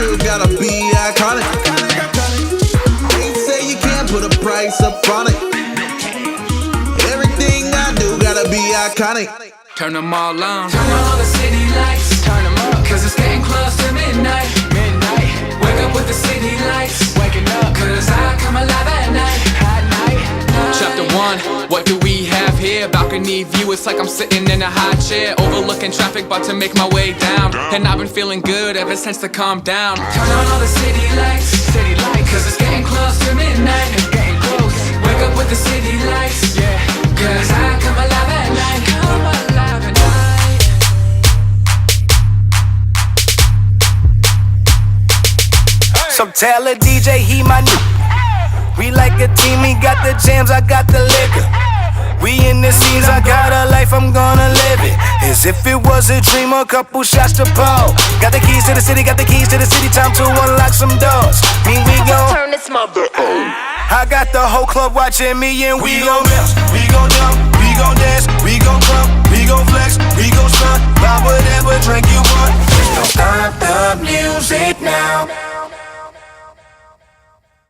do gotta be iconic. Can't say you can't put a price up on it. Everything I do gotta be iconic. Turn them all on. Turn on all the city lights. Turn them up, cause it's getting close to midnight. Wake up with the city lights. Waking up, cause I come alive at night. Chapter 1, what do we have here? Balcony view, it's like I'm sitting in a high chair, overlooking traffic, about to make my way down. And I've been feeling good ever since to calm down. Turn on all the city lights, cause it's getting close to midnight. It's getting close. Wake up with the city lights, yeah. Cause I come alive at night. Come alive at night. So tell a DJ he my new. We like a team, he got the jams, I got the liquor. We in the scenes, I got a life, I'm gonna live it. As if it was a dream, a couple shots to Paul. Got the keys to the city, got the keys to the city, time to unlock some doors. Me, we gon' turn this mother on. I got the whole club watching me and we gon' bounce, we gon' jump, we gon' dance, we gon' bump, we gon' flex, we gon' stunt. Buy whatever